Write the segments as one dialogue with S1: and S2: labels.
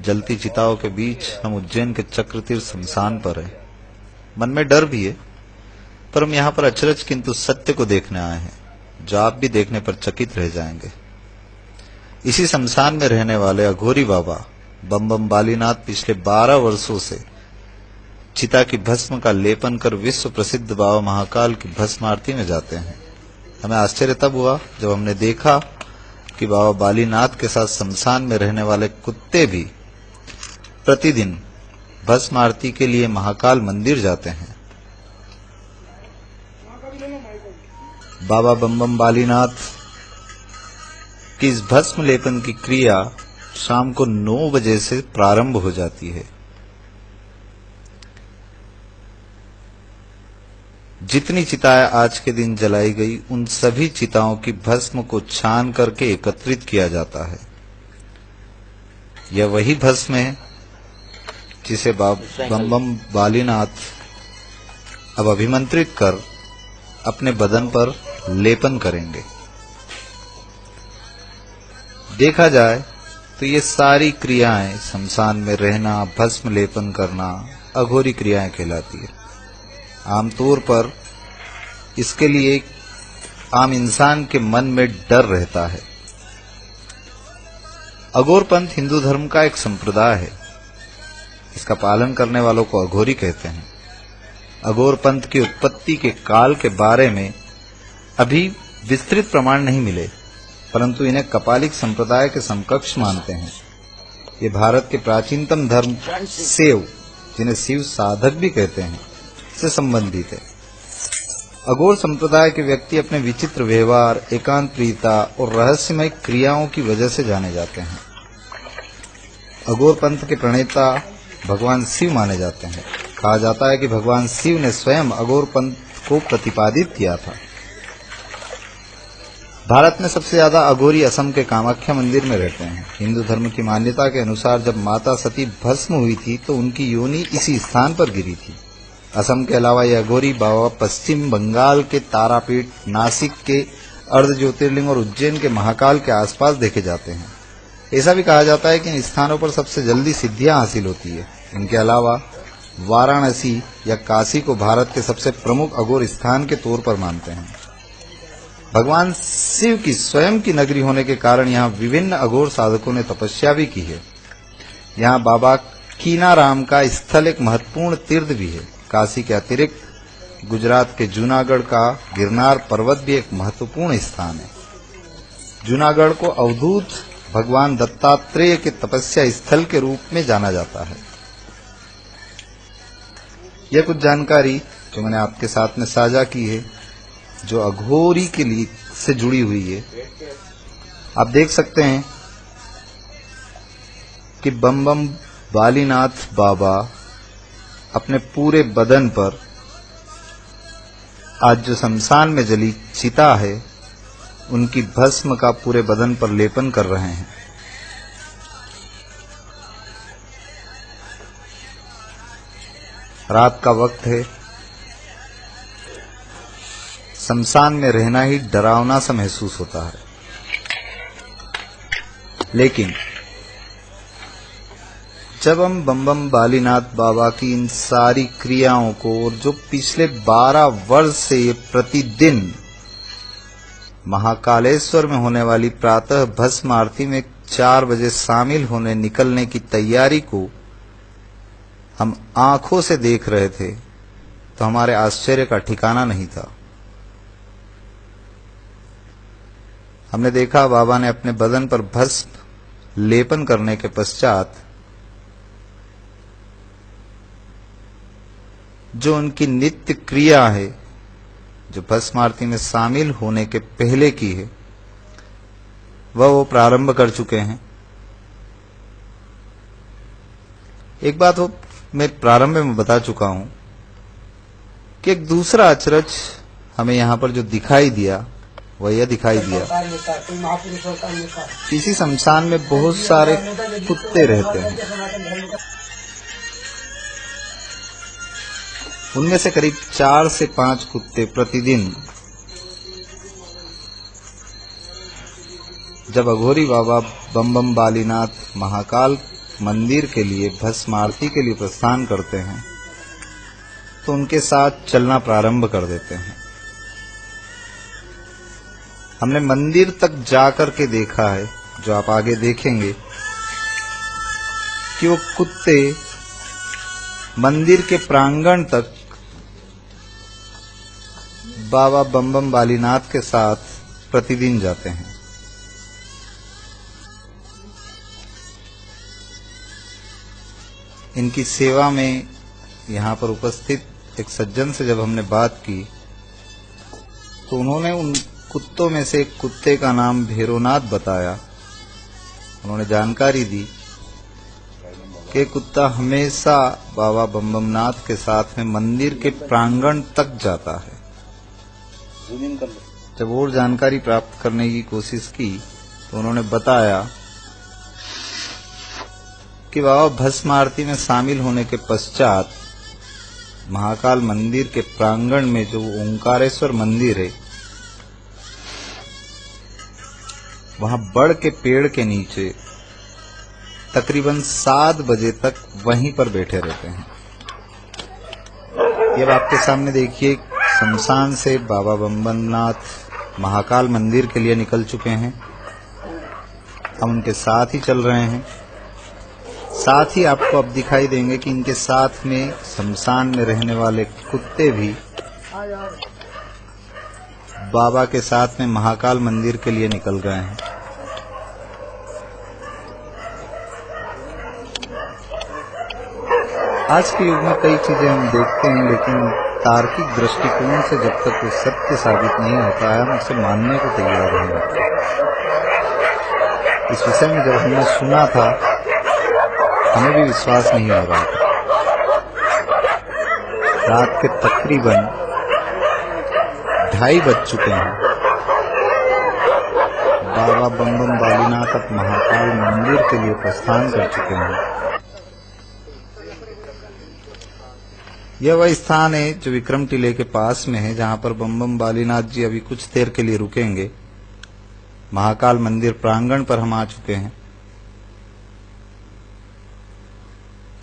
S1: जलती चिताओं के बीच हम उज्जैन के चक्रतीर्थ शमशान पर हैं। मन में डर भी है, पर हम यहाँ पर अचरज किंतु सत्य को देखने आए हैं, जो आप भी देखने पर चकित रह जाएंगे। इसी शमशान में रहने वाले अघोरी बाबा बम बम बालीनाथ पिछले 12 वर्षों से चिता की भस्म का लेपन कर विश्व प्रसिद्ध बाबा महाकाल की भस्म आरती में जाते हैं। हमें आश्चर्य तब हुआ जब हमने देखा कि बाबा बालीनाथ के साथ शमशान में रहने वाले कुत्ते भी प्रतिदिन भस्म आरती के लिए महाकाल मंदिर जाते हैं। बाबा बम बम बालीनाथ की इस भस्म लेपन की क्रिया शाम को 9 बजे से प्रारंभ हो जाती है। जितनी चिताएं आज के दिन जलाई गई, उन सभी चिताओं की भस्म को छान करके एकत्रित किया जाता है। यह वही भस्म है जिसे बम बम बालीनाथ अब अभिमंत्रित कर अपने बदन पर लेपन करेंगे। देखा जाए तो ये सारी क्रियाएं, शमशान में रहना, भस्म लेपन करना, अघोरी क्रियाएं कहलाती है। आमतौर पर इसके लिए आम इंसान के मन में डर रहता है। अघोर पंथ हिंदू धर्म का एक संप्रदाय है। इसका पालन करने वालों को अघोरी कहते हैं। अघोर पंथ की उत्पत्ति के काल के बारे में अभी विस्तृत प्रमाण नहीं मिले, परंतु इन्हें कपालिक संप्रदाय के समकक्ष मानते हैं। ये भारत के प्राचीनतम धर्म शैव, जिन्हें शिव साधक भी कहते हैं, से संबंधित है। अघोर संप्रदाय के व्यक्ति अपने विचित्र व्यवहार, एकांत प्रियता और रहस्यमय क्रियाओं की वजह से जाने जाते हैं। अघोर पंथ के प्रणेता भगवान शिव माने जाते हैं। कहा जाता है कि भगवान शिव ने स्वयं अघोर पंथ को प्रतिपादित किया था। भारत में सबसे ज्यादा अघोरी असम के कामाख्या मंदिर में रहते हैं। हिंदू धर्म की मान्यता के अनुसार जब माता सती भस्म हुई थी तो उनकी योनि इसी स्थान पर गिरी थी। असम के अलावा ये अघोरी बाबा पश्चिम बंगाल के तारापीठ, नासिक के अर्ध ज्योतिर्लिंग और उज्जैन के महाकाल के आसपास देखे जाते हैं। ऐसा भी कहा जाता है कि इन स्थानों पर सबसे जल्दी सिद्धियां हासिल होती है। इनके अलावा वाराणसी या काशी को भारत के सबसे प्रमुख अघोर स्थान के तौर पर मानते हैं। भगवान शिव की स्वयं की नगरी होने के कारण यहाँ विभिन्न अघोर साधकों ने तपस्या भी की है। यहाँ बाबा कीनाराम का स्थल एक महत्वपूर्ण तीर्थ भी है। काशी के अतिरिक्त गुजरात के जूनागढ़ का गिरनार पर्वत भी एक महत्वपूर्ण स्थान है। जूनागढ़ को अवधूत भगवान दत्तात्रेय के तपस्या स्थल के रूप में जाना जाता है। यह कुछ जानकारी जो मैंने आपके साथ में साझा की है, जो अघोरी के लिए से जुड़ी हुई है। आप देख सकते हैं कि बम बम बालीनाथ बाबा अपने पूरे बदन पर आज जो शमशान में जली चिता है, उनकी भस्म का पूरे बदन पर लेपन कर रहे हैं। रात का वक्त है। शमशान में रहना ही डरावना सा महसूस होता है, लेकिन जब हम बम बम बालीनाथ बाबा की इन सारी क्रियाओं को, और जो पिछले 12 वर्ष से प्रतिदिन महाकालेश्वर में होने वाली प्रातः भस्म आरती में 4 बजे शामिल होने निकलने की तैयारी को हम आंखों से देख रहे थे, तो हमारे आश्चर्य का ठिकाना नहीं था। हमने देखा बाबा ने अपने बदन पर भस्म लेपन करने के पश्चात जो उनकी नित्य क्रिया है, जो भस्म आरती में शामिल होने के पहले की है, वो प्रारंभ कर चुके हैं। एक बात वो मैं प्रारंभ में बता चुका हूं कि एक दूसरा अचरज हमें यहां पर जो दिखाई दिया, वह यह दिखाई दिया, इसी शमशान में बहुत सारे कुत्ते रहते हैं। उनमें से करीब 4 से 5 कुत्ते प्रतिदिन जब अघोरी बाबा बम बम बालीनाथ महाकाल मंदिर के लिए भस्म आरती के लिए प्रस्थान करते हैं तो उनके साथ चलना प्रारंभ कर देते हैं। हमने मंदिर तक जाकर के देखा है, जो आप आगे देखेंगे, कि वो कुत्ते मंदिर के प्रांगण तक बाबा बम बम बालीनाथ के साथ प्रतिदिन जाते हैं। इनकी सेवा में यहाँ पर उपस्थित एक सज्जन से जब हमने बात की तो उन्होंने उन कुत्तों में से एक कुत्ते का नाम भैरवनाथ बताया। उन्होंने जानकारी दी कि कुत्ता हमेशा बाबा बम बम नाथ के साथ में मंदिर के प्रांगण तक जाता है। जब और जानकारी प्राप्त करने की कोशिश की तो उन्होंने बताया कि बाबा भस्म आरती में शामिल होने के पश्चात महाकाल मंदिर के प्रांगण में जो ओंकारेश्वर मंदिर है, वहां बड़ के पेड़ के नीचे तकरीबन 7 बजे तक वहीं पर बैठे रहते हैं। ये आपके सामने देखिए, शमशान से बाबा बम बम नाथ महाकाल मंदिर के लिए निकल चुके हैं। हम उनके साथ ही चल रहे हैं। साथ ही आपको अब दिखाई देंगे कि इनके साथ में शमशान में रहने वाले कुत्ते भी बाबा के साथ में महाकाल मंदिर के लिए निकल गए हैं। आज के युग में कई चीजें हम देखते हैं, लेकिन तार्किक दृष्टिकोण से जब तक वो सत्य साबित नहीं होता है, हम उसे मानने को तैयार नहीं होते। इस विषय में जब हमने सुना था, हमें भी विश्वास नहीं हो रहा था। रात के तकरीबन 2:30 बज चुके हैं। बाबा बम बम बालीनाथ अब महाकाल मंदिर के लिए प्रस्थान कर चुके हैं। यह वह स्थान है जो विक्रम टीले के पास में है, जहां पर बम बम बालीनाथ जी अभी कुछ देर के लिए रुकेंगे। महाकाल मंदिर प्रांगण पर हम आ चुके हैं।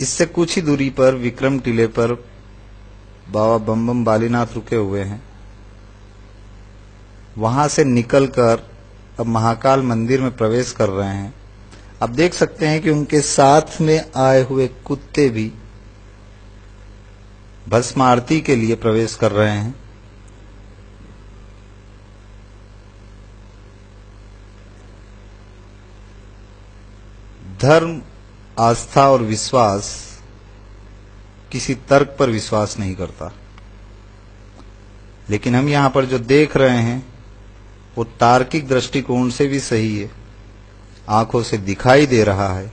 S1: इससे कुछ ही दूरी पर विक्रम टीले पर बाबा बम बम बालीनाथ रुके हुए हैं। वहां से निकलकर अब महाकाल मंदिर में प्रवेश कर रहे हैं। आप देख सकते हैं कि उनके साथ में आए हुए कुत्ते भी भस्म आरती के लिए प्रवेश कर रहे हैं। धर्म, आस्था और विश्वास किसी तर्क पर विश्वास नहीं करता, लेकिन हम यहां पर जो देख रहे हैं वो तार्किक दृष्टिकोण से भी सही है, आंखों से दिखाई दे रहा है।